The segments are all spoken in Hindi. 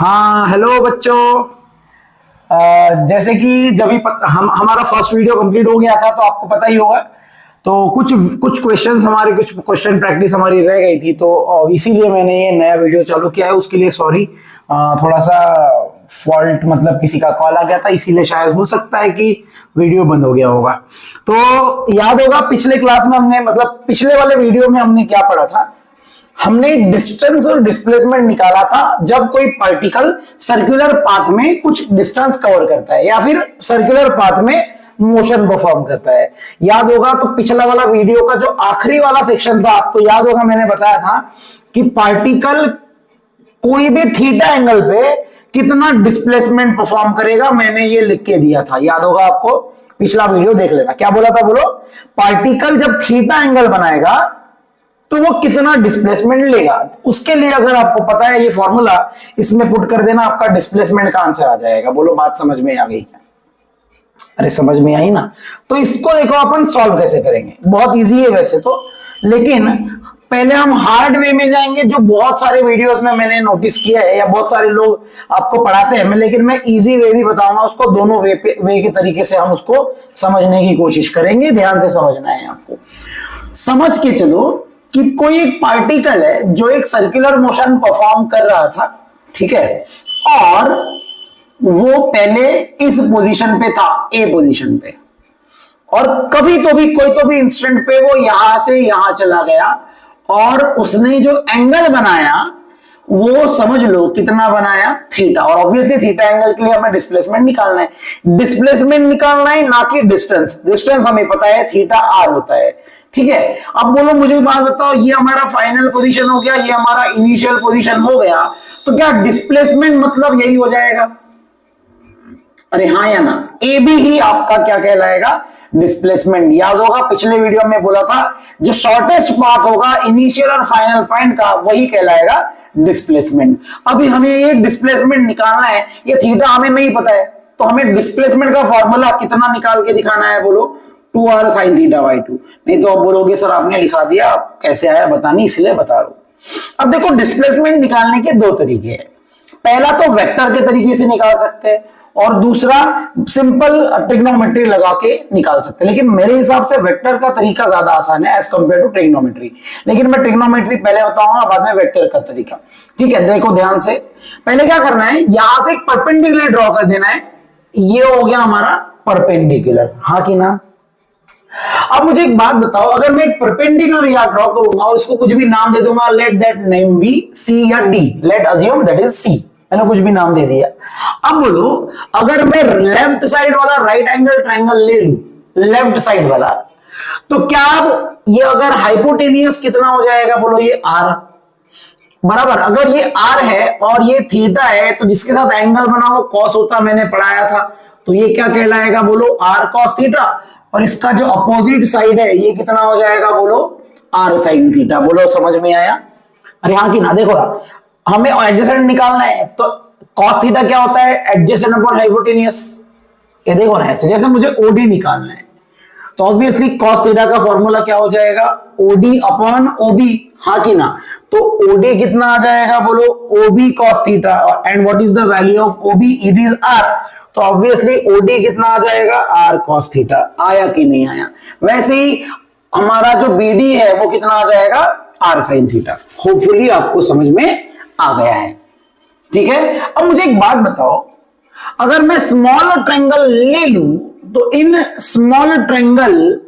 हाँ हेलो बच्चों। जैसे कि जब भी हम हमारा फर्स्ट वीडियो कंप्लीट हो गया था तो आपको पता ही होगा। तो कुछ कुछ क्वेश्चंस हमारे कुछ क्वेश्चन प्रैक्टिस हमारी रह गई थी, तो इसीलिए मैंने ये नया वीडियो चालू किया है। उसके लिए सॉरी, थोड़ा सा फॉल्ट मतलब किसी का कॉल आ गया था, इसीलिए शायद हो सकता है कि वीडियो बंद हो गया होगा। तो याद होगा पिछले क्लास में हमने मतलब पिछले वाले वीडियो में हमने क्या पढ़ा था। हमने डिस्टेंस और डिस्प्लेसमेंट निकाला था जब कोई पार्टिकल सर्कुलर पाथ में कुछ डिस्टेंस कवर करता है या फिर सर्कुलर पाथ में मोशन परफॉर्म करता है। याद होगा तो पिछला वाला वीडियो का जो आखिरी वाला सेक्शन था, आपको याद होगा मैंने बताया था कि पार्टिकल कोई भी थीटा एंगल पे कितना डिस्प्लेसमेंट परफॉर्म करेगा, मैंने ये लिख के दिया था। याद होगा आपको, पिछला वीडियो देख लेना। क्या बोला था बोलो, पार्टिकल जब थीटा एंगल बनाएगा तो वो कितना डिस्प्लेसमेंट लेगा। उसके लिए अगर आपको पता है ये फॉर्मूला, इसमें पुट कर देना, आपका डिस्प्लेसमेंट का आंसर आ जाएगा। बोलो बात समझ में आ गई क्या? अरे समझ में आई ना। तो इसको देखो अपन सॉल्व कैसे करेंगे, बहुत इजी है वैसे तो, लेकिन पहले हम हार्ड वे में जाएंगे, जो बहुत सारे वीडियोस में मैंने नोटिस किया है या बहुत सारे लोग आपको पढ़ाते हैं। लेकिन मैं इजी वे भी बताऊंगा उसको, दोनों वे के तरीके से हम उसको समझने की कोशिश करेंगे। ध्यान से समझना है आपको। समझ के चलो कि कोई एक पार्टिकल है जो एक सर्कुलर मोशन परफॉर्म कर रहा था, ठीक है, और वो पहले इस पोजीशन पे था, ए पोजीशन पे, और कभी तो भी कोई तो भी इंस्टेंट पे वो यहां से यहां चला गया और उसने जो एंगल बनाया वो समझ लो कितना बनाया, थीटा। और ऑब्वियसली थीटा एंगल के लिए हमें डिस्प्लेसमेंट निकालना है। डिस्प्लेसमेंट निकालना है ना कि डिस्टेंस। डिस्टेंस हमें पता है थीटा आर होता है, ठीक है। अब बोलो मुझे बात बताओ, ये हमारा फाइनल पोजीशन हो गया, ये हमारा इनिशियल पोजीशन हो गया, तो क्या डिस्प्लेसमेंट मतलब यही हो जाएगा? अरे हाँ या ना, ए बी ही आपका क्या कहलाएगा, डिस्प्लेसमेंट। याद होगा पिछले वीडियो में बोला था जो शॉर्टेस्ट पाथ होगा इनिशियल और फाइनल पॉइंट का, वही कहलाएगा डिस्प्लेसमेंट। अभी हमें ये डिस्प्लेसमेंट निकालना है, ये थीटा हमें नहीं पता है, तो हमें डिस्प्लेसमेंट का फॉर्मूला कितना निकाल के दिखाना है बोलो, 2r sin थीटा बाई 2। नहीं तो आप बोलोगे सर आपने लिखा दिया, कैसे आया बता नहीं, इसलिए बता रहा हूं। अब देखो डिस्प्लेसमेंट निकालने के दो तरीके हैं। पहला तो वेक्टर के तरीके से निकाल सकते हैं और दूसरा सिंपल ट्रिग्नोमेट्री लगा के निकाल सकते हैं। लेकिन मेरे हिसाब से वेक्टर का तरीका ज्यादा आसान है एज कंपेयर टू ट्रिग्नोमेट्री। लेकिन मैं ट्रिग्नोमेट्री पहले बताऊंगा, बाद में वेक्टर का तरीका, ठीक है। देखो ध्यान से, पहले क्या करना है, यहां से एक परपेंडिकुलर ड्रॉ कर देना है। ये हो गया हमारा परपेंडिकुलर, हाँ कि ना। अब मुझे एक बात बताओ, अगर मैं एक परपेंडिकुलर यहां ड्रॉ करूंगा और इसको कुछ भी नाम दे दूंगा, let that name be C या D, let assume that is C, मैंने कुछ भी नाम दे दिया। अब बोलो अगर मैं लेफ्ट साइड वाला राइट एंगल ट्रायंगल ले लूं, लेफ्ट साइड वाला, तो क्या ये अगर हाइपोटेनियस कितना हो जाएगा बोलो, ये आर बराबर। अगर ये आर है और ये थीटा है, तो जिसके साथ एंगल बना वो कॉस होता, मैंने पढ़ाया था। तो ये क्या कहलाएगा बोलो, आर कॉस थीटा। और इसका जो अपोजिट साइड है ये कितना हो जाएगा बोलो, आर साइन थीटा। बोलो समझ में आया? अरे हाँ कि ना। देखो हमें एडजेसेंट निकालना है, तो कॉस थीटा क्या होता है, एडजेसेंट अपॉन हाइपोटेनियस। ये देखो ना, ऐसे जैसे मुझे ओडी निकालना है, तो ऑब्वियसली कॉस थीटा का फॉर्मूला क्या हो जाएगा, ओडी अपॉन ओबी, हाँ कि ना। तो ओडी कितना आ जाएगा बोलो, OB cos theta, and what is the value of OB, it is R. तो ऑब्वियसली ओडी कितना आ जाएगा, आर कॉस थीटा। आया कि नहीं आया? वैसे ही हमारा जो बीडी है वो कितना आ जाएगा, आर साइन थीटा। होपफुली आपको समझ में आ गया है, ठीक है। अब मुझे एक बात बताओ, अगर मैं स्मॉल ट्रायंगल ले लूं, तो in small triangle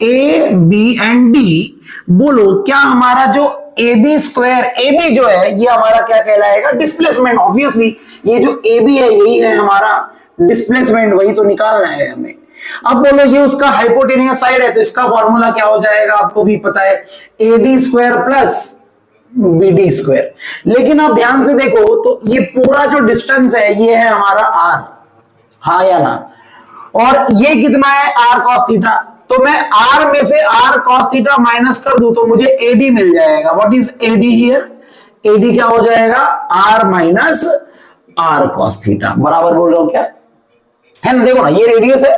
A B and D, बोलो क्या हमारा जो A B square, A B जो है ये हमारा क्या कहलाएगा, डिस्प्लेसमेंट। ऑब्वियसली ये जो ए बी है यही है हमारा डिस्प्लेसमेंट, वही तो निकालना है हमें। अब बोलो ये उसका हाइपोटेनियस साइड है, तो इसका फॉर्मूला क्या हो जाएगा, आपको भी पता है, A D square plus B D square. लेकिन आप ध्यान से देखो तो ये पूरा जो डिस्टेंस है ये है हमारा आर, हाँ या ना। और ये कितना है, आर कॉस थीटा। तो मैं आर में से आर कॉस थीटा माइनस कर दूं तो मुझे एडी मिल जाएगा। What is AD here, AD क्या हो जाएगा, R minus R cos theta, बराबर बोल रहा हूं क्या, है ना। देखो ना ये रेडियस है,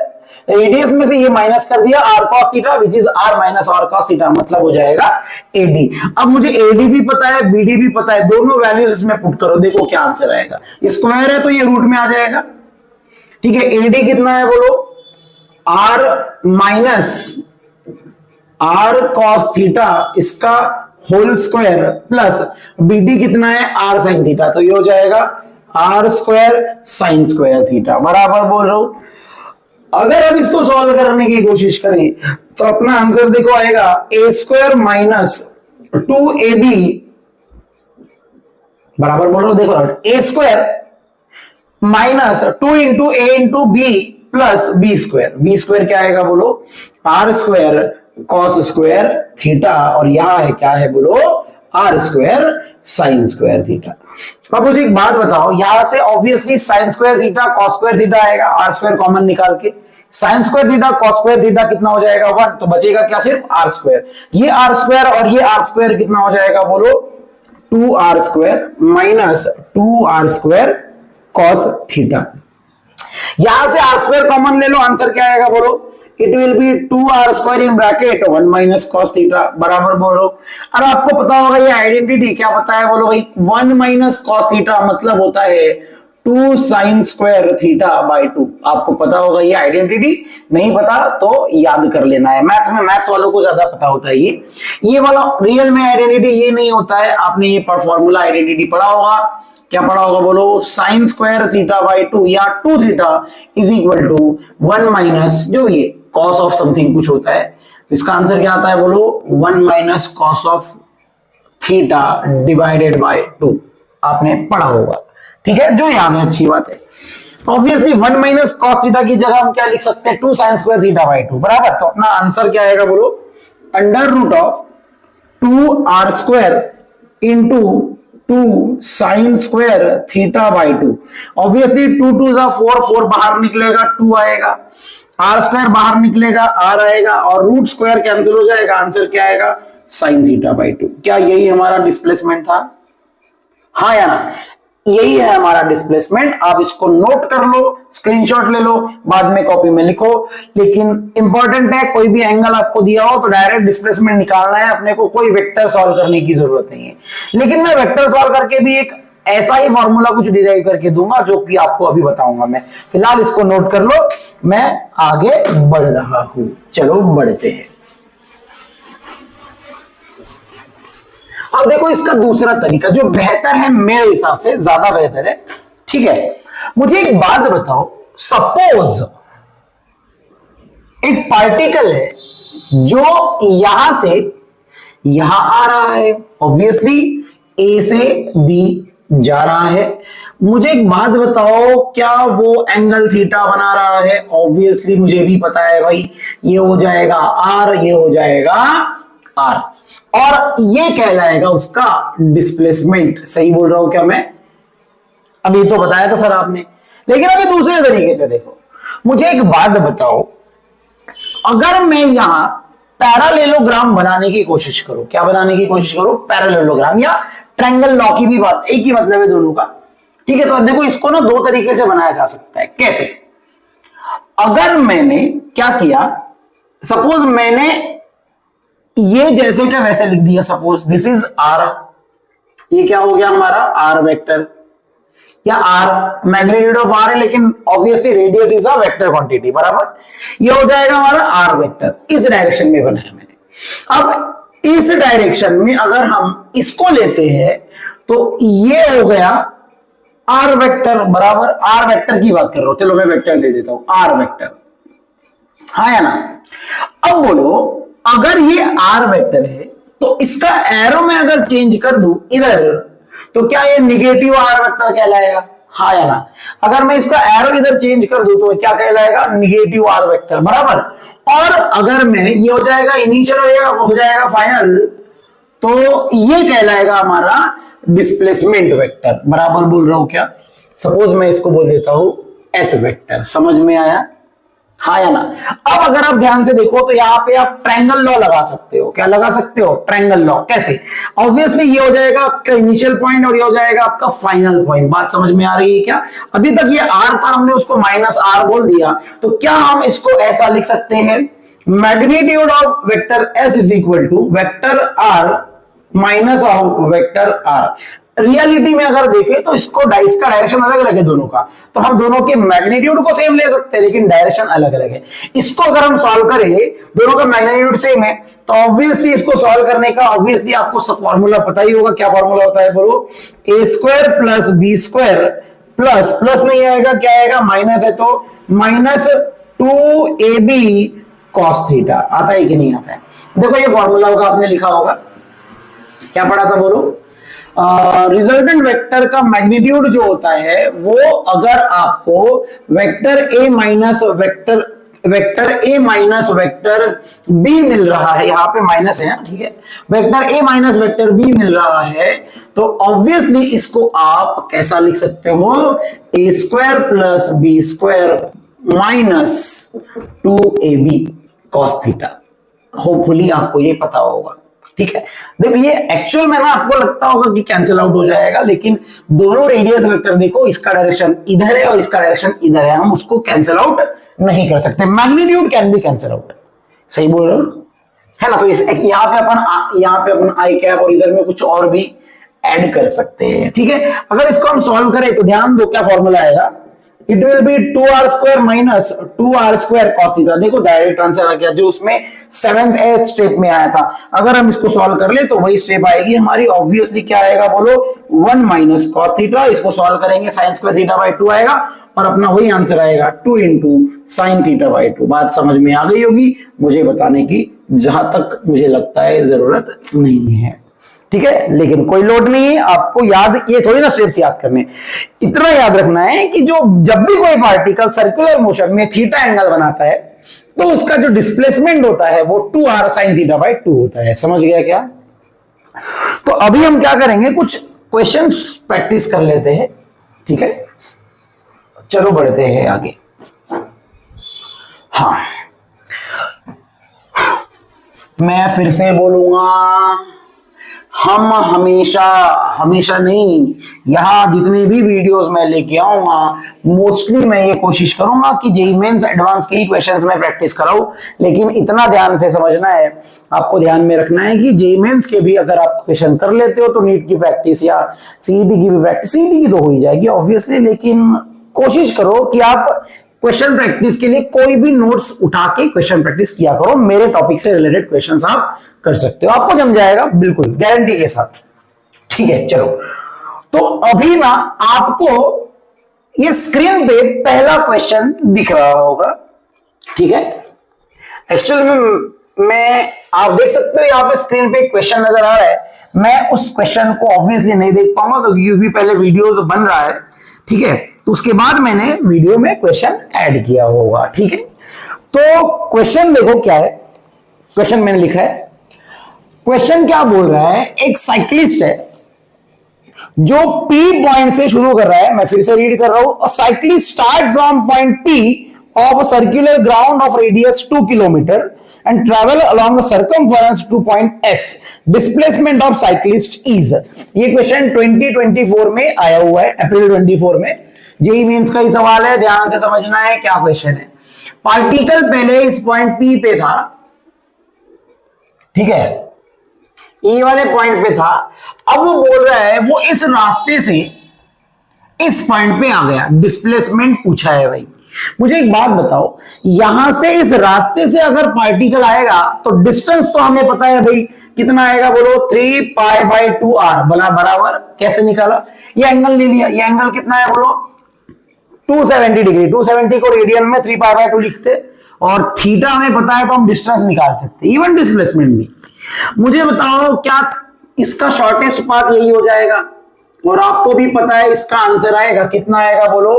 रेडियस में से ये माइनस कर दिया r cos theta which is r minus r cos theta, मतलब हो जाएगा AD। अब मुझे AD भी पता है BD भी पता है, दोनों वैल्यूज इसमें पुट करो, देखो क्या आंसर आएगा। स्क्वायर है तो ये रूट में आ जाएगा, ठीक है। AD कितना है बोलो, r minus r cos theta इसका होल स्क्वायर प्लस BD कितना है r sin थीटा, तो ये हो जाएगा r square sin square theta, बराबर बोल रहा हूं। अगर अब इसको सॉल्व करने की कोशिश करें तो अपना आंसर देखो आएगा a स्क्वायर माइनस 2ab, बराबर बोल रहा हूं, देखो a square minus 2 into a into b plus b square. b square क्या आएगा बोलो, r square cos square theta, और यहां है क्या है बोलो, r square sine square theta. अब मुझे एक बात बताओ, यहां से obviously sign square theta cos square theta आएगा, r स्क्वायर कॉमन निकाल के sign square theta cos square theta कितना हो जाएगा 1, तो बचेगा क्या, सिर्फ r स्क्वायर। ये r स्क्वायर और ये r स्क्वायर कितना हो जाएगा बोलो, 2r square minus 2r square cos theta. यहां से r स्क्वायर कॉमन ले लो, आंसर क्या आएगा बोलो, it will be 2r square in bracket 1 minus cos theta, बराबर बोल रहा हूं। और आपको पता होगा ये आइडेंटिटी क्या पता है बोलो भाई, 1 माइनस cos थीटा मतलब होता है 2 साइन स्क्वायर थीटा बाय 2। आपको पता होगा ये आइडेंटिटी, नहीं पता तो याद कर लेना है। मैथ्स में मैथ्स वालों को ज्यादा पता होता है ये वाला रियल में आइडेंटिटी ये नहीं होता है। आपने ये फॉर्मूला आइडेंटिटी पढ़ा होगा, क्या पढ़ा होगा बोलो, साइन स्क्वायर थीटा बाय 2 या 2 theta is equal to 1 minus जो ये कॉस ऑफ समथिंग कुछ होता है, तो इसका आंसर क्या आता है बोलो, 1 minus cos of theta divided by 2। आपने पढ़ा होगा, ठीक है, जो याद है अच्छी बात है। ऑब्वियसली 1 माइनस कॉस थीटा की जगह हम क्या लिख सकते हैं, 2 साइन स्क्वायर थीटा बाय 2, बराबर। तो अपना आंसर क्या आएगा बोलो, under root of 2r square into 2 sine square theta by 2। Obviously 2 2 जा 4, 4 बाहर निकलेगा 2 आएगा, r स्क्वायर बाहर निकलेगा r आएगा, और रूट स्क्वायर कैंसिल हो जाएगा, आंसर क्या आएगा, साइन थीटा बाय 2। क्या यही हमारा डिस्प्लेसमेंट था, हाँ या ना, यही है हमारा डिस्प्लेसमेंट। आप इसको नोट कर लो, स्क्रीनशॉट ले लो, बाद में कॉपी में लिखो। लेकिन इंपॉर्टेंट है, कोई भी एंगल आपको दिया हो तो डायरेक्ट डिस्प्लेसमेंट निकालना है अपने को, कोई वेक्टर सॉल्व करने की जरूरत नहीं है। लेकिन मैं वेक्टर सॉल्व करके भी एक ऐसा ही फॉर्मूला कुछ डिराइव करके दूंगा जो कि आपको अभी बताऊंगा मैं। फिलहाल इसको नोट कर लो, मैं आगे बढ़ रहा हूं, चलो बढ़ते हैं। अब देखो इसका दूसरा तरीका जो बेहतर है, मेरे हिसाब से ज्यादा बेहतर है, ठीक है। मुझे एक बात बताओ, सपोज एक पार्टिकल है जो यहां से यहां आ रहा है, ऑब्वियसली ए से बी जा रहा है। मुझे एक बात बताओ, क्या वो एंगल थीटा बना रहा है? ऑब्वियसली मुझे भी पता है भाई, ये हो जाएगा आर, ये हो जाएगा आर, और ये कहलाएगा उसका डिस्प्लेसमेंट। सही बोल रहा हूं क्या मैं? अभी तो बताया था सर आपने, लेकिन अभी दूसरे तरीके से देखो। मुझे एक बात बताओ, अगर मैं यहां पैरालेलोग्राम बनाने की कोशिश करूं, क्या बनाने की कोशिश करूं? पैरालेलोग्राम या ट्रायंगल लॉ की भी बात, एक ही मतलब है दोनों का, ठीक है। तो देखो इसको ना दो तरीके से बनाया जा सकता है। कैसे? अगर मैंने क्या किया, सपोज मैंने ये जैसे क्या वैसे लिख दिया, सपोज दिस इज आर, ये क्या हो गया हमारा आर वेक्टर, या आर मैग्नीट्यूड ऑफ आर है, लेकिन obviously radius is a vector quantity, बराबर। ये हो जाएगा हमारा आर वेक्टर, इस डायरेक्शन में बनाया मैंने। अब इस डायरेक्शन में अगर हम इसको लेते हैं तो ये हो गया आर वेक्टर, बराबर। आर वेक्टर की बात कर रहा हूं, चलो मैं वेक्टर दे देता हूं, आर वेक्टर, हाँ या ना। अब बोलो, अगर ये आर वेक्टर है तो इसका एरो में अगर चेंज कर दूं इधर, तो क्या ये निगेटिव आर वेक्टर कहलाएगा? हाँ या ना। अगर मैं इसका एरो इधर चेंज कर दूं तो क्या कहलाएगा? निगेटिव आर वेक्टर, बराबर। और अगर मैं ये हो जाएगा इनिशियल, हो जाएगा फाइनल, तो ये कहलाएगा हमारा डिस्प्लेसमेंट वेक्टर, बराबर बोल रहा हूं क्या? सपोज मैं इसको बोल देता हूं एस वेक्टर, समझ में आया? हाँ या ना। अब अगर आप ध्यान से देखो तो यहाँ पे आप ट्रायंगल लॉ लगा सकते हो। क्या लगा सकते हो? Triangle law. कैसे? ऑब्वियसली ये हो जाएगा आपका इनिशियल पॉइंट और ये हो जाएगा आपका फाइनल पॉइंट। बात समझ में आ रही है क्या? अभी तक ये आर था, हमने उसको माइनस आर बोल दिया, तो क्या हम इसको ऐसा लिख सकते हैं, magnitude of vector S is equal to vector R minus of vector R. Reality में अगर देखें तो इसको इसका डायरेक्शन अलग अलग है दोनों का, तो हम दोनों के मैग्नीट्यूड को सेम ले सकते हैं लेकिन डायरेक्शन अलग अलग है। इसको अगर हम सॉल्व करें, दोनों का मैग्नीट्यूड सेम है, तो ऑब्वियसली इसको सॉल्व करने का ऑब्वियसली आपको सब फॉर्मूला पता ही होगा। क्या फॉर्मूला होता है बोलो? A square plus B square plus plus नहीं आएगा, क्या आएगा? माइनस है तो माइनस 2ab कॉस थीटा। आता है कि नहीं आता है? देखो ये फॉर्मूला होगा, आपने लिखा होगा, क्या पढ़ा था बोलो? रिजल्टेंट वेक्टर का मैग्नीट्यूड जो होता है वो अगर आपको vector A minus vector B मिल रहा है, यहाँ पे माइनस है, ठीक है, vector A minus vector B मिल रहा है, तो ऑब्वियसली इसको आप कैसा लिख सकते हो? A square plus B square minus 2ab cos theta. Hopefully आपको ये पता होगा, ठीक है। देखो ये एक्चुअल में ना आपको लगता होगा कि कैंसिल आउट हो जाएगा, लेकिन दोनों रेडियस वेक्टर देखो, इसका डायरेक्शन इधर है और इसका डायरेक्शन इधर है, हम उसको कैंसिल आउट नहीं कर सकते। Magnitude can be cancel out, सही बोल रहे हो, है ना? तो यहाँ पे अपन आई कैप और इधर में कुछ और भी ऐड कर सकते हैं, ठीक है। अगर इसको हम सॉल्व करें तो ध्यान दो क्या फॉर्मूला आएगा, it will be 2r square minus 2r square cos theta. देखो डायरेक्ट आंसर आ गया जो उसमें 7th 8th स्टेप में आया था। अगर हम इसको सॉल्व कर ले तो वही स्टेप आएगी हमारी। ऑब्वियसली क्या आएगा बोलो? 1 माइनस कॉस थीटा। इसको सॉल्व करेंगे साइन स्क्वायर थीटा बाई 2 आएगा और अपना वही आंसर आएगा 2 इंटू साइन थीटा बाई 2। बात समझ में आ गई होगी मुझे बताने की जहां तक मुझे लगता है जरूरत नहीं है, ठीक है। लेकिन कोई लोड नहीं है, आपको याद, ये थोड़ी ना स्टेप्स याद करने, इतना याद रखना है कि जो जब भी कोई पार्टिकल सर्कुलर मोशन में थीटा एंगल बनाता है तो उसका जो डिस्प्लेसमेंट होता है वो 2r sin थीटा बाई 2 होता है। समझ गया क्या? तो अभी हम क्या करेंगे, कुछ क्वेश्चंस प्रैक्टिस कर लेते हैं, ठीक है। चलो बढ़ते हैं आगे। हाँ, मैं फिर से बोलूंगा, हम हमेशा नहीं, यहां जितने भी वीडियोस मैं लेके आऊंगा मोस्टली मैं ये कोशिश करूंगा कि जेईई मेंस एडवांस के ही क्वेश्चंस में प्रैक्टिस कराऊं। लेकिन इतना ध्यान से समझना है, आपको ध्यान में रखना है कि जेईई मेंस के भी अगर आप क्वेश्चन कर लेते हो तो नीट की प्रैक्टिस या सीईटी की भी प्रैक्टिस, सीईटी की तो हो ही जाएगी ऑब्वियसली, लेकिन कोशिश करो कि आप क्वेश्चन प्रैक्टिस के लिए कोई भी नोट्स उठा के क्वेश्चन प्रैक्टिस किया करो। मेरे टॉपिक से रिलेटेड क्वेश्चंस आप कर सकते हो, आपको जम जाएगा बिल्कुल गारंटी के साथ, ठीक है। चलो, तो अभी ना आपको ये स्क्रीन पे पहला क्वेश्चन दिख रहा होगा, ठीक है। एक्चुअली मैं आप देख सकते हो यहाँ पे स्क्रीन पे क्वेश्चन नजर आ रहा है। मैं उस क्वेश्चन को ऑब्वियसली नहीं देख पाऊंगा तो क्योंकि पहले वीडियोस बन रहा है, ठीक है, तो उसके बाद मैंने वीडियो में क्वेश्चन ऐड किया होगा, ठीक है। तो क्वेश्चन देखो क्या है, क्वेश्चन मैंने लिखा है। क्वेश्चन क्या बोल रहा है, एक साइक्लिस्ट है जो P पॉइंट से शुरू कर रहा है, मैं फिर से रीड कर रहा हूं, अ cyclist start from point P of a circular ground of radius 2 km and travel along the circumference to point S. Displacement of cyclist is. ये क्वेश्चन 2024 में आया हुआ है, अप्रैल 24 में। जेईई मेंस का ही सवाल है, ध्यान से समझना है क्या क्वेश्चन है। पार्टिकल पहले इस पॉइंट P पे था, ठीक है, E वाले पॉइंट पे था। अब वो बोल रहा है वो इस रास्ते से इस पॉइंट पे आ गया, डिस्प्लेसमेंट पूछा है भाई। मुझे एक बात बताओ, यहां से इस रास्ते से अगर पार्टिकल आएगा तो डिस्टेंस तो हमें पता है भाई कितना आएगा बोलो, 3 पाई बाई 2r बराबर कैसे निकाला, ये एंगल ले लिया, ये एंगल कितना है बोलो 270 डिग्री। 270 को रेडियन में 3 पाई बाई 2 लिखते और थीटा हमें पता है तो हम डिस्टेंस निकाल सकते, इवन डिस्प्लेसमेंट भी। मुझे बताओ क्या इसका शॉर्टेस्ट पाथ यही हो जाएगा, और आपको भी पता है इसका आंसर आएगा कितना आएगा बोलो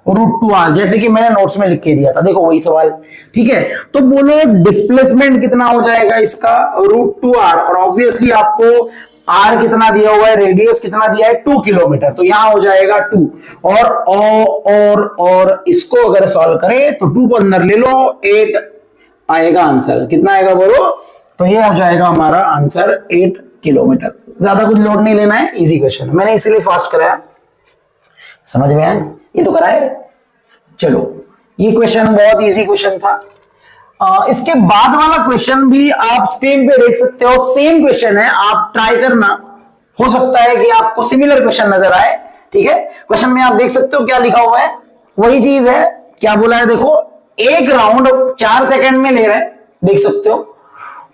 √2r, जैसे कि मैंने नोट्स में लिख के दिया था, देखो वही सवाल, ठीक है। तो बोलो डिस्प्लेसमेंट कितना हो जाएगा इसका √2r, और ऑब्वियसली आपको आर कितना दिया हुआ है, रेडियस कितना दिया है 2 किलोमीटर, तो यहां हो जाएगा 2 और इसको अगर सॉल्व करें तो 2 को अंदर ले लो, 8 आएगा आंसर। कितना आएगा बोलो? तो ये हो जाएगा हमारा आंसर 8 किलोमीटर। ज्यादा कुछ लोड नहीं लेना है, इजी क्वेश्चन मैंने इसीलिए फास्ट कराया। समझ में आया? ये तो कराए। चलो ये क्वेश्चन बहुत इजी क्वेश्चन था। इसके बाद वाला क्वेश्चन भी आप स्क्रीन पे देख सकते हो, सेम क्वेश्चन है, आप ट्राई करना, हो सकता है कि आपको सिमिलर क्वेश्चन नजर आए। ठीक है, क्वेश्चन में आप देख सकते हो क्या लिखा हुआ है, वही चीज है। क्या बोला है देखो, एक राउंड 4 सेकंड में ले रहे हैं, देख सकते हो।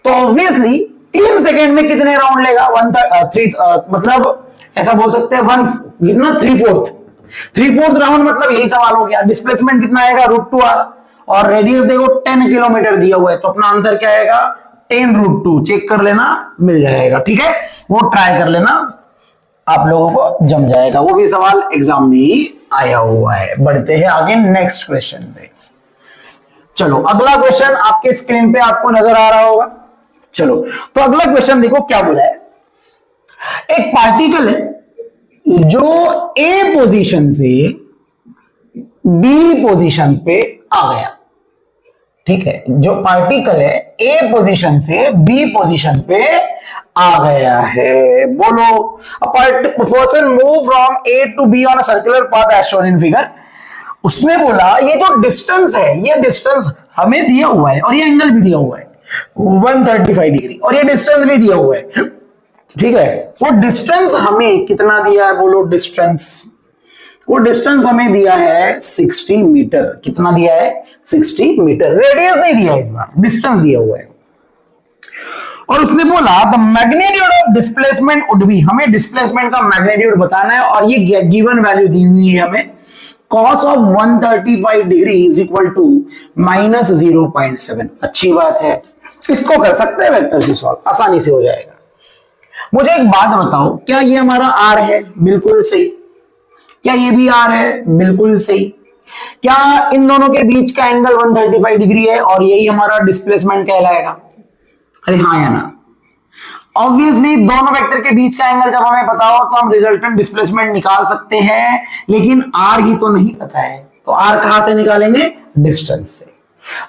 तो ऑब्वियसली 3 सेकंड में कितने राउंड लेगा? 1/3 मतलब ऐसा बोल सकते हैं 1 कितना 3/4 राउंड, मतलब यही सवाल हो गया। डिस्प्लेसमेंट कितना आएगा? √2r, और रेडियस देखो 10 किलोमीटर दिया हुआ है, तो अपना आंसर क्या आएगा? 10√2। चेक कर लेना, मिल जाएगा। ठीक है, वो ट्राई कर लेना, आप लोगों को जम जाएगा। वो भी सवाल एग्जाम में ही आया हुआ है। बढ़ते हैं आगे नेक्स्ट क्वेश्चन पे। चलो अगला क्वेश्चन आपके स्क्रीन पे आपको नजर आ रहा होगा। चलो तो अगला क्वेश्चन देखो क्या बोला है। एक पार्टिकल है जो ए पोजीशन से बी पोजीशन पे आ गया। ठीक है, जो पार्टिकल है ए पोजीशन से बी पोजीशन पे आ गया है। बोलो, a person move from A to B on a circular path as shown in figure. उसने बोला ये जो डिस्टेंस है, ये डिस्टेंस हमें दिया हुआ है और ये एंगल भी दिया हुआ है 135 डिग्री, और ये डिस्टेंस भी दिया हुआ है। ठीक है, वो डिस्टेंस हमें कितना दिया है? बोलो डिस्टेंस, वो डिस्टेंस हमें दिया है 60 मीटर। कितना दिया है? 60 मीटर। रेडियस नहीं दिया है, इस बार डिस्टेंस दिया हुआ है। और उसने बोला the magnitude of displacement would be, हमें डिस्प्लेसमेंट का मैग्नीट्यूड बताना है, और ये गिवन वैल्यू दी हुई है हमें। cos of 135 degree is equal to -0.7। अच्छी बात है, इसको कर सकते हैं वेक्टर से सॉल्व, आसानी से हो जाएगा। मुझे एक बात बताओ, क्या ये हमारा आर है? बिल्कुल सही। क्या ये भी आर है? बिल्कुल सही। क्या इन दोनों के बीच का एंगल 135 डिग्री है और यही हमारा डिस्प्लेसमेंट कहलाएगा? अरे हाँ या ना? ऑब्वियसली दोनों वेक्टर के बीच का एंगल जब हमें पता हो तो हम रिजल्टेंट डिस्प्लेसमेंट निकाल सकते हैं, लेकिन आर ही तो नहीं पता है, तो आर कहां से निकालेंगे? डिस्टेंस से।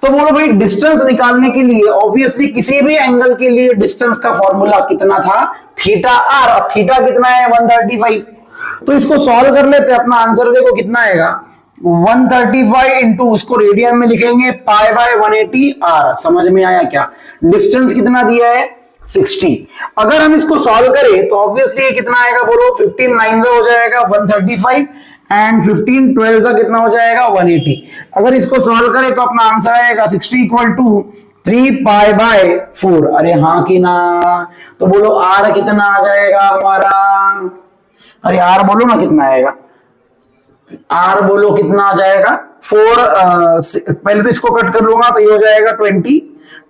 तो बोलो भाई, डिस्टेंस निकालने के लिए ऑब्वियसली किसी भी एंगल के लिए डिस्टेंस का फॉर्मूला कितना था? Theta are. और थीटा कितना है? 135। तो इसको सॉल्व कर लेते हैं, अपना आंसर देखो कितना आएगा, 135 इंटू उसको रेडियन में लिखेंगे π/180 r। समझ में आया क्या? डिस्टेंस कितना दिया है? 60। अगर हम इसको सॉल्व करें तो ऑब्वियसली ये कितना आएगा? बोलो 15 9 से हो जाएगा 135 एंड 15 12 से कितना हो जाएगा? 180। अगर इसको सॉल्व करें तो अपना आंसर आएगा 60 इक्वल टू 3π/4। अरे हाँ कि ना? तो बोलो r कितना आ जाएगा हमारा? अरे r बोलो ना कितना आएगा? r बोलो कितना आ जाएगा? 4 पहले तो इसको कट कर लूंगा तो ये हो जाएगा 20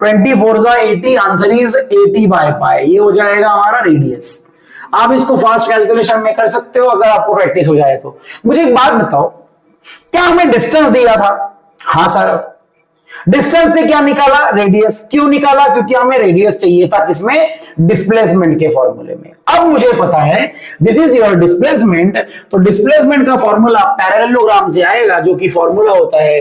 24 80। Answer is 80/π। ये हो जाएगा हमारा रेडियस। आप इसको फास्ट कैलकुलेशन में कर सकते हो अगर आपको प्रैक्टिस हो जाए तो। मुझे एक बात बताओ, क्या हमें डिस्टेंस दिया था? हाँ सर। डिस्टेंस से क्या निकाला? रेडियस। क्यों निकाला? क्योंकि हमें रेडियस चाहिए था किसमें? डिस्प्लेसमेंट के फॉर्मूले में। अब मुझे पता है दिस इज योर डिस्प्लेसमेंट, तो डिस्प्लेसमेंट का फॉर्मूला पैरेललोग्राम से आएगा, जो कि फॉर्मूला होता है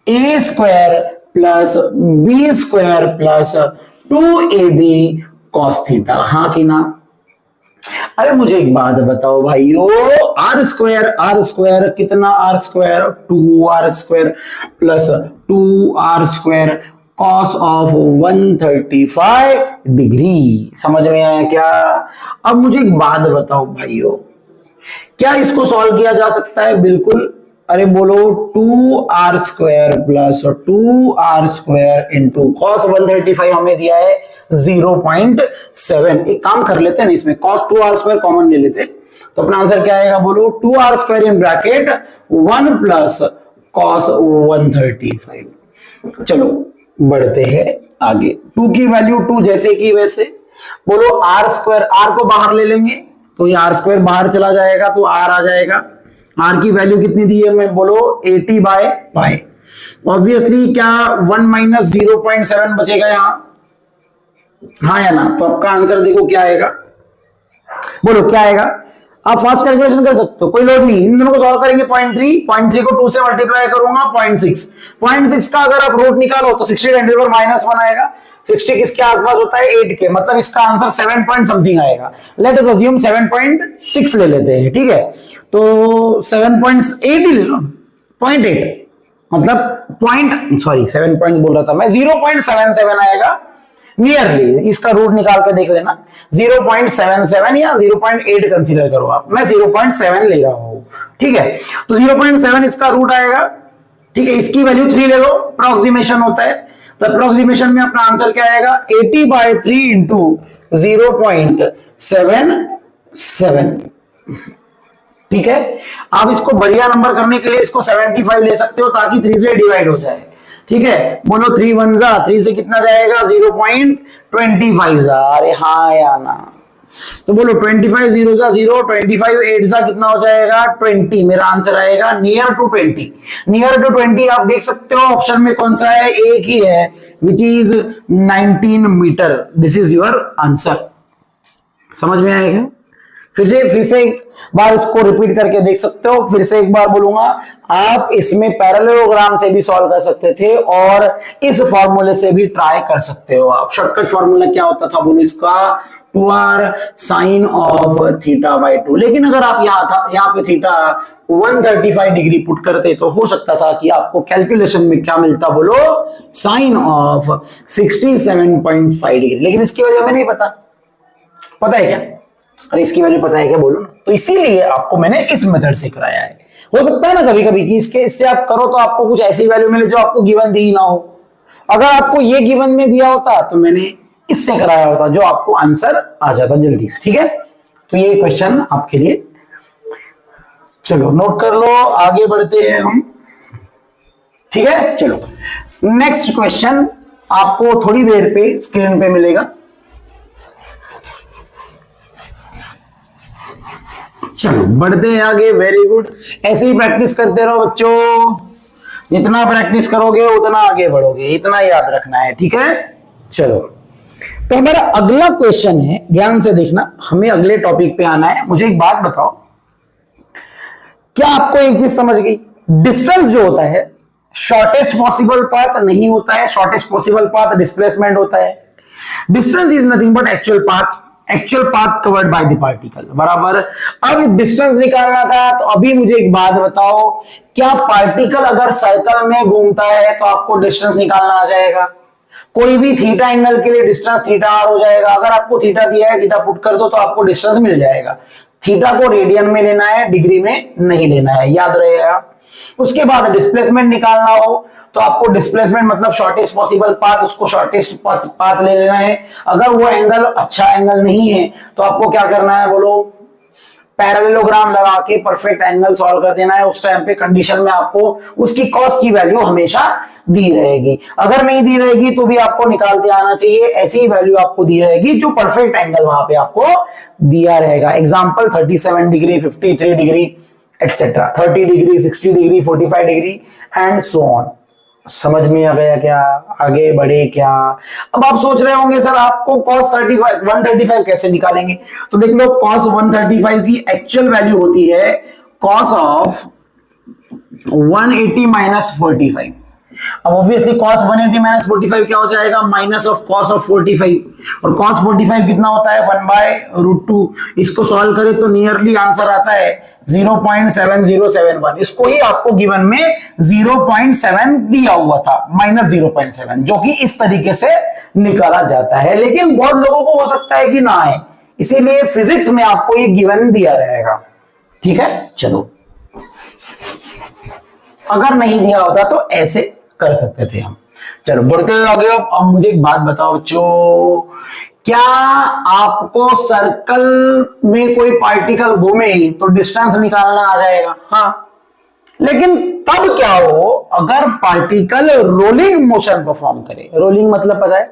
√a² plus b² plus 2ab cos theta. हाँ कि ना? अरे मुझे एक बात बताओ भाइयों, r² कितना? r² 2r² plus 2r² cos of 135 degree. समझ में आया क्या? अब मुझे एक बात बताओ भाइयों, क्या इसको सॉल्व किया जा सकता है? बिल्कुल। अरे बोलो 2r² plus 2r² into cos 135 हमें दिया है 0.7। एक काम कर लेते हैं ना, इसमें cos 2r² कॉमन ले लेते, तो अपना आंसर क्या आएगा? बोलो 2r² in bracket 1 plus cos 135। चलो बढ़ते हैं आगे। 2 की वैल्यू 2 जैसे की वैसे। बोलो r², r को बाहर ले लेंगे तो ये r² बाहर चला जाएगा तो r आ जाएगा। r की वैल्यू कितनी दी है मैं? बोलो 80/π। ऑब्वियसली क्या 1 - 0.7 बचेगा यहाँ? हाँ या ना? तो आपका आंसर देखो क्या आएगा, बोलो क्या आएगा। आप फास्ट कैलकुलेशन कर सकते हो, कोई लोड नहीं। इन दोनों को सॉल्व करेंगे। 0.3 को 2 से मल्टीप्लाई करूंगा 0.6 का अगर आप रूट निकालो तो 60 -1 आएगा। 60 किसके आसपास होता है? 8 के, मतलब इसका आंसर 7 पॉइंट समथिंग आएगा। लेट अस अज्यूम 7.6 ले लेते हैं, ठीक है। तो 7.8 ही ले लो, 0.8 मतलब पॉइंट, सॉरी 7 पॉइंट बोल रहा था मैं, 0.77 आएगा नियरली। इसका रूट निकाल के देख लेना, 0.77 या 0.8 कंसीडर करो आप, मैं 0.7 ले रहा हूं, ठीक है। तो 0.7 इसका रूट आएगा, ठीक है। इसकी वैल्यू 3 ले लो, अप्रोक्सीमेशन होता है। तो अप्रोक्सीमेशन में अपना आंसर क्या आएगा? 80/3 इंटू 0.77, ठीक है। आप इसको बढ़िया नंबर करने के लिए इसको 75 ले सकते हो ताकि 3 से डिवाइड हो जाए, ठीक है। बोलो 3 1 जा 3 से कितना जाएगा? 0.25 जा। अरे हाँ या ना? तो बोलो 25 0 जा 0, 25 8 जा कितना हो जाएगा? 20। मेरा आंसर आएगा नियर टू 20। नियर टू 20 आप देख सकते हो ऑप्शन में कौन सा है? एक ही है, which is 19 metre. This is your answer. समझ में आएगा? फिर से एक बार इसको रिपीट करके देख सकते हो। फिर से एक बार बोलूंगा, आप इसमें पैरेललोग्राम से भी सॉल्व कर सकते थे और इस फॉर्मूले से भी ट्राई कर सकते हो आप। शॉर्टकट फॉर्मूला क्या होता था बोलो इसका? 2r sin of θ/2। लेकिन अगर आप यहाँ पे थीटा 135 डिग्री पुट करते तो हो सकता था कि आपको कैलकुलेशन में क्या मिलता बोलो? Sine of 67.5 degree. लेकिन इसकी वजह हमें नहीं पता। पता है क्या? अरे इसकी वैल्यू पता है क्या? बोलो ना। तो इसीलिए आपको मैंने इस मेथड से कराया है। हो सकता है ना कभी कभी कि इससे आप करो तो आपको कुछ ऐसी वैल्यू मिले जो आपको गिवन दी ना हो। अगर आपको ये गिवन में दिया होता तो मैंने इससे कराया होता, जो आपको आंसर आ जाता जल्दी से, ठीक है। तो ये क्वेश्चन आपके लिए, चलो नोट कर लो, आगे बढ़ते हैं हम, ठीक है। चलो नेक्स्ट क्वेश्चन आपको थोड़ी देर पे स्क्रीन पे मिलेगा। चलो बढ़ते हैं आगे। वेरी गुड, ऐसे ही प्रैक्टिस करते रहो बच्चों। जितना प्रैक्टिस करोगे उतना आगे बढ़ोगे, इतना याद रखना है, ठीक है। चलो तो हमारा अगला क्वेश्चन है, ध्यान से देखना, हमें अगले टॉपिक पे आना है। मुझे एक बात बताओ, क्या आपको एक चीज समझ गई? डिस्टेंस जो होता है शॉर्टेस्ट पॉसिबल पाथ नहीं होता है। शॉर्टेस्ट पॉसिबल पाथ डिस्प्लेसमेंट होता है। Distance is nothing but actual path covered by the particle, बराबर। अब डिस्टेंस निकालना था, तो अभी मुझे एक बात बताओ, क्या पार्टिकल अगर सर्कल में घूमता है तो आपको डिस्टेंस निकालना आ जाएगा? कोई भी थीटा एंगल के लिए डिस्टेंस थीटा आर हो जाएगा। अगर आपको थीटा दिया है, थीटा पुट कर दो तो आपको डिस्टेंस मिल जाएगा। थीटा को रेडियन में लेना है, डिग्री में नहीं लेना है, याद रहेगा। उसके बाद डिस्प्लेसमेंट निकालना हो तो आपको डिस्प्लेसमेंट मतलब शॉर्टेस्ट पॉसिबल पाथ, उसको शॉर्टेस्ट पाथ ले लेना है। अगर वो एंगल अच्छा एंगल नहीं है तो आपको क्या करना है बोलो? पैरेललोग्राम लगा के परफेक्ट एंगल सॉल्व कर देना है। उस टाइम पे कंडीशन में आपको उसकी कॉस की वैल्यू हमेशा दी रहेगी। अगर नहीं दी रहेगी तो भी आपको निकालते आना चाहिए। ऐसी वैल्यू आपको दी रहेगी जो परफेक्ट एंगल वहां पे आपको दिया रहेगा। Example 37 degree, 53 degree etcetera, 30 degree, 60 degree, 45 degree and so on. समझ में आ गया क्या? आगे बढ़े क्या? अब आप सोच रहे होंगे सर आपको cos 135 कैसे निकालेंगे? तो देख लो, cos 135 की एक्चुअल वैल्यू होती है cos ऑफ 180 माइनस 45। अब ऑब्वियसली cos 180 माइनस 45 क्या हो जाएगा? Minus of cos of 45। और cos 45 कितना होता है? 1/√2। इसको सॉल्व करें तो नियरली आंसर आता है 0.7071। इसको ही आपको गिवन में 0.7 दिया हुआ था, माइनस 0.7, जो कि इस तरीके से निकाला जाता है। लेकिन बहुत लोगों को हो सकता है कि ना आए, इसीलिए फिजिक्स में आपको ये गिवन दिया रहेगा, ठीक है। चलो अगर नहीं दिया होता तो ऐसे कर सकते थे हम। चलो बढ़ते आगे। अब मुझे एक बात बताओ बच्चों, क्या आपको सर्कल में कोई पार्टिकल घूमे तो डिस्टेंस निकालना आ जाएगा? हाँ, लेकिन तब क्या हो अगर पार्टिकल रोलिंग मोशन परफॉर्म करे। रोलिंग मतलब पता है,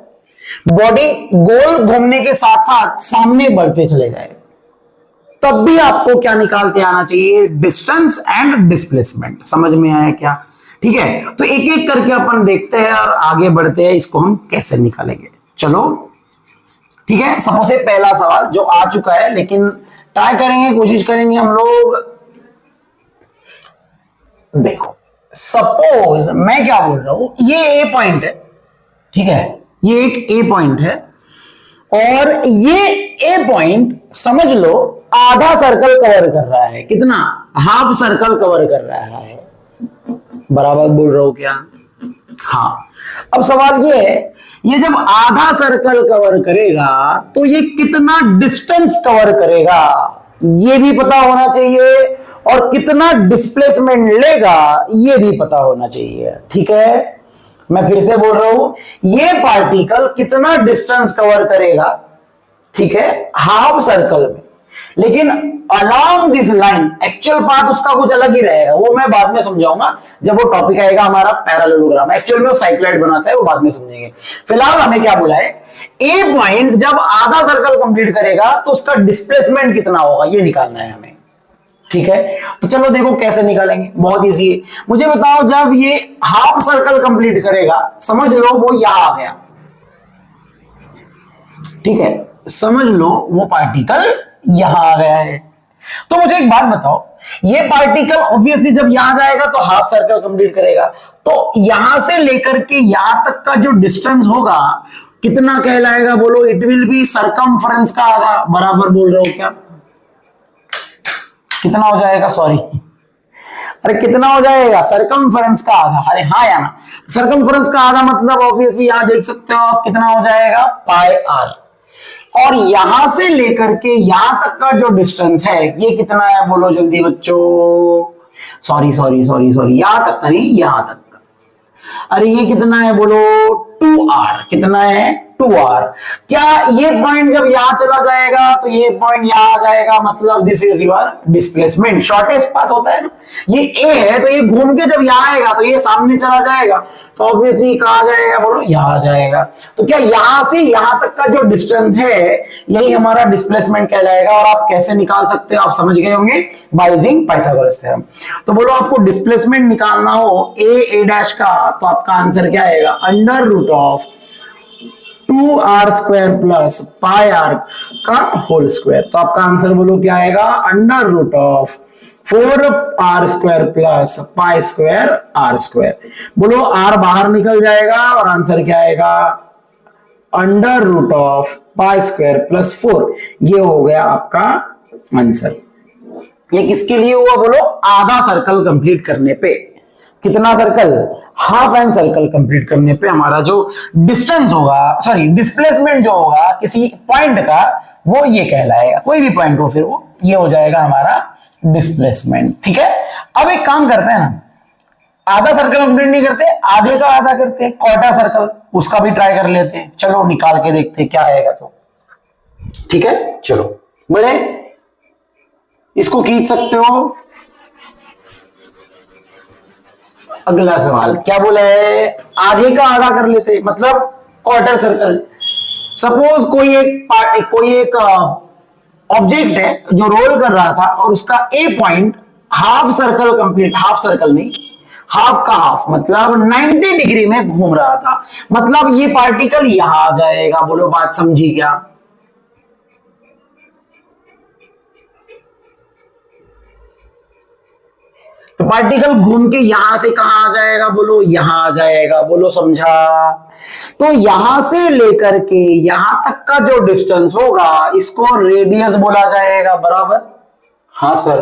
बॉडी गोल घूमने के साथ साथ सामने बढ़ते चले जाए, तब भी आपको क्या निकालते आना चाहिए? Distance and displacement. समझ में आया क्या? ठीक है, तो एक एक करके अपन देखते हैं और आगे बढ़ते हैं, इसको हम कैसे निकालेंगे। चलो ठीक है, सपोज से पहला सवाल जो आ चुका है, लेकिन ट्राई करेंगे, कोशिश करेंगे हम लोग। देखो सपोज मैं क्या बोल रहा हूं, ये ए पॉइंट है, ठीक है, ये एक ए पॉइंट है और ये ए पॉइंट समझ लो आधा सर्कल कवर कर रहा है। कितना? हाफ सर्कल कवर कर रहा है। बराबर बोल रहा हूं क्या? हाँ। अब सवाल ये है, ये जब आधा सर्कल कवर करेगा तो ये कितना डिस्टेंस कवर करेगा ये भी पता होना चाहिए, और कितना डिस्प्लेसमेंट लेगा ये भी पता होना चाहिए। ठीक है, मैं फिर से बोल रहा हूं, ये पार्टिकल कितना डिस्टेंस कवर करेगा, ठीक है, हाफ सर्कल में, लेकिन along this line actual path उसका कुछ अलग ही रहेगा, वो मैं बाद में समझाऊंगा जब वो टॉपिक आएगा हमारा पैरेललोग्राम। एक्चुअल में वो साइक्लॉइड बनाता है, वो बाद में समझेंगे। फिलहाल हमें क्या बोला है, ए पॉइंट जब आधा सर्कल कंप्लीट करेगा तो उसका डिस्प्लेसमेंट कितना होगा ये निकालना है हमें। ठीक है, तो चलो देखो कैसे निकालेंगे, बहुत इजी है। मुझे बताओ, जब ये हाफ सर्कल कंप्लीट करेगा, समझ लो वो यहां आ गया, ठीक है, समझ लो वो पार्टिकल यहां आ गया है। तो मुझे एक बात बताओ, ये पार्टिकल ऑब्वियसली जब यहां जाएगा तो हाफ सर्कल कंप्लीट करेगा, तो यहां से लेकर के यहां तक का जो डिस्टेंस होगा कितना कहलाएगा बोलो? इट विल बी सरकमफ्रेंस का आधा। बराबर बोल रहा हूं क्या? कितना हो जाएगा? सॉरी, अरे कितना हो जाएगा? सरकमफ्रेंस का आधा। अरे हाँ या ना, सरकमफ्रेंस का आधा मतलब ऑब्वियसली यहां देख सकते हो आप कितना हो जाएगा, पाई आर। और यहां से लेकर के यहां तक का जो डिस्टेंस है ये कितना है बोलो जल्दी बच्चों? सॉरी सॉरी सॉरी सॉरी, यहां तक नहीं, यहां तक का। अरे ये कितना है बोलो? 2r। कितना है? 2r। क्या ये पॉइंट जब यहां चला जाएगा तो ये पॉइंट यहां आ जाएगा, मतलब this is your displacement. Shortest path होता है ना, ये a है तो ये घूम के जब यहां आएगा तो ये सामने चला जाएगा, तो ऑब्वियसली कहां जाएगा बोलो? यहां आ जाएगा। तो क्या यहां से यहां तक का जो डिस्टेंस है यही हमारा डिस्प्लेसमेंट कहलाएगा। और आप कैसे निकाल सकते हो आप समझ गए होंगे, बाय यूजिंग पाइथागोरस थ्योरम। तो बोलो आपको डिस्प्लेसमेंट निकालना हो a डैश का, तो आपका आंसर क्या आएगा? Under root of 2r square plus pi R का होल स्क्वायर। तो आपका आंसर बोलो क्या आएगा? Under root of 4r square plus pi square R square. बोलो r बाहर निकल जाएगा और आंसर क्या आएगा? Under root of pi square plus 4। ये हो गया आपका आंसर। ये किसके लिए हुआ बोलो? आधा सर्कल कंप्लीट करने पे। कितना circle? Half an circle complete करने पे हमारा जो डिस्टेंस होगा, सॉरी डिस्प्लेसमेंट जो होगा किसी पॉइंट का, वो ये कहलाएगा। कोई भी पॉइंट हो फिर वो ये हो जाएगा हमारा डिस्प्लेसमेंट। ठीक है, अब एक काम करते हैं ना, आधा सर्कल कंप्लीट नहीं करते, आधे का आधा करते हैं, क्वार्टर सर्कल, उसका भी ट्राई कर लेते हैं। चलो निकाल के देखते हैं क्या आएगा। तो ठीक है, चलो बड़े इसको खींच सकते हो। अगला सवाल क्या बोला है? आधे का आधा कर लेते, मतलब क्वार्टर सर्कल। सपोज कोई एक ऑब्जेक्ट है जो रोल कर रहा था और उसका a point half circle complete, half circle नहीं, हाफ का हाफ मतलब 90 डिग्री में घूम रहा था, मतलब ये पार्टिकल यहां आ जाएगा। बोलो बात समझी क्या? तो पार्टिकल घूम के यहां से कहां आ जाएगा बोलो? यहां आ जाएगा। बोलो समझा? तो यहां से लेकर के यहां तक का जो डिस्टेंस होगा इसको रेडियस बोला जाएगा। बराबर? हाँ सर।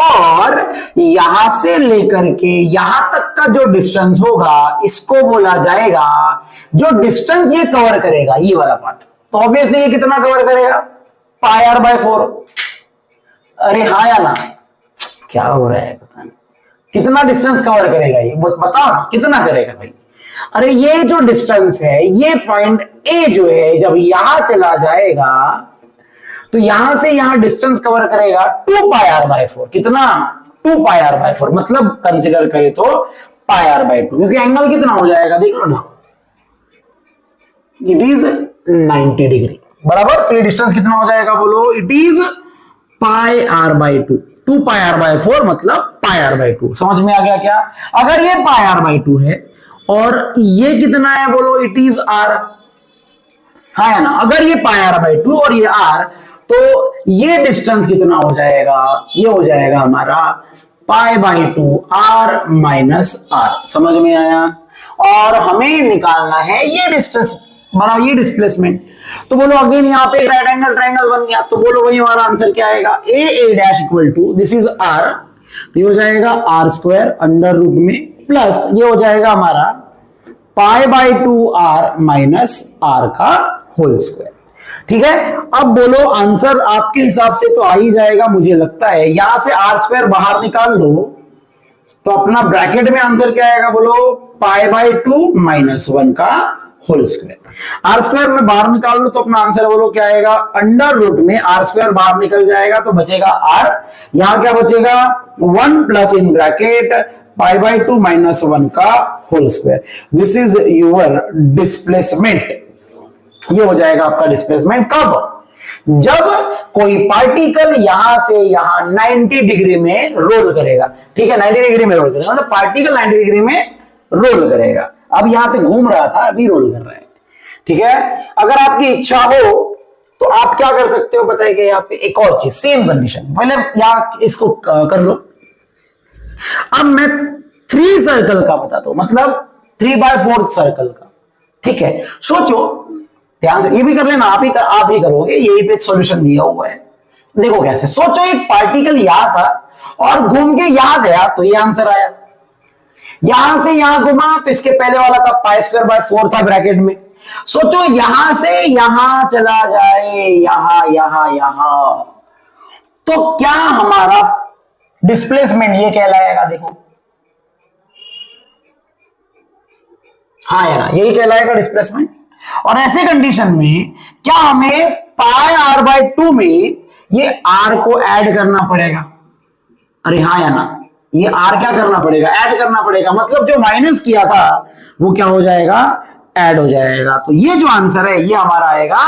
और यहां से लेकर के यहां तक का जो डिस्टेंस होगा इसको बोला जाएगा, जो डिस्टेंस ये कवर करेगा ये वाला पार्ट। तो ऑब्वियसली ये कितना कवर करेगा? पाई आर बाय 4। अरे हाँ या ना? क्या हो रहा है पता नहीं, कितना डिस्टेंस कवर करेगा ये बताओ ना, कितना करेगा भाई? अरे ये जो डिस्टेंस है, ये पॉइंट ए जो है जब यहां चला जाएगा तो यहां से यहां डिस्टेंस कवर करेगा 2 पाई आर बाय 4। कितना? 2 पाई आर बाय 4, मतलब कंसिडर करें तो पाई आर बाय 2, क्योंकि एंगल कितना हो जाएगा देख लो ना, इट इज 90 डिग्री। बराबर? तो ये डिस्टेंस कितना हो जाएगा बोलो? It is pi R by 2। 2 pi R by 4 मतलब पाई आर बाय 2। समझ में आ गया क्या? अगर ये पाई आर बाय 2 है और ये कितना है बोलो? It is R. हाँ है ना, अगर ये पाई आर बाई टू और ये आर, तो ये डिस्टेंस कितना हो जाएगा, ये हो जाएगा हमारा pi by two R minus R. समझ में आया? और हमें निकालना है ये डिस्टेंस, बनाओ ये डिस्प्लेसमेंट। तो बोलो अगेन यहाँ पे राइट एंगल ट्रायंगल बन गया, तो बोलो वही हमारा आंसर क्या आएगा, A dash equal to this is R, तो ये हो जाएगा आर स्क्वायर अंडर रूट में प्लस ये हो जाएगा हमारा pi by two R minus R का होल स्क्वायर। ठीक है, अब बोलो आंसर आपके हिसाब से तो आ ही जाएगा मुझे लगता है। यहां से आर स्क्वायर बाहर निकाल लो तो अपना ब्रैकेट में आंसर क्या आएगा, बोलो पाई बाई टू माइनस वन का होल स्क्वायर। आर स्क्वायर में बाहर निकाल लो तो अपना आंसर बोलो क्या आएगा, अंडर रूट में आर स्क्वायर बाहर निकल जाएगा तो बचेगा आर, यहां क्या बचेगा one plus in bracket pi by two minus one का whole square. This is your displacement. ये हो जाएगा आपका डिस्प्लेसमेंट कब, जब कोई पार्टिकल यहां से यहां 90 डिग्री में रोल करेगा। ठीक है, 90 डिग्री में रोल करेगा, मतलब पार्टिकल 90 डिग्री में रोल करेगा। अब यहां पे घूम रहा था, अभी रोल कर रहा है। ठीक है, अगर आपकी इच्छा हो तो आप क्या कर सकते हो बताइए, यहाँ पे एक और चीज सेम कंडीशन, पहले यहां इसको कर लो। अब मैं 3 सर्कल का बताता हूं, मतलब 3/4 सर्कल का। ठीक है, सोचो ध्यान से, ये भी कर लेना, आप ही करोगे, यही पे सॉल्यूशन दिया हुआ है। देखो कैसे, सोचो एक पार्टिकल यहां था और घूम के यहां गया तो ये आंसर आया, यहां से यहां घुमा तो इसके पहले वाला का पाई स्क्वायर बाय 4 था ब्रैकेट में। सोचो यहां से यहां चला जाए, यहां, तो क्या हमारा डिस्प्लेसमेंट ये कहलाएगा, देखो हाँ या ना, यही कहलाएगा डिस्प्लेसमेंट। और ऐसे कंडीशन में क्या हमें पाई आर बाय टू में ये आर को ऐड करना पड़ेगा, अरे हाँ या ना, ये आर क्या करना पड़ेगा, ऐड करना पड़ेगा, मतलब जो माइनस किया था वो क्या हो जाएगा, ऐड हो जाएगा। तो ये जो आंसर है ये हमारा आएगा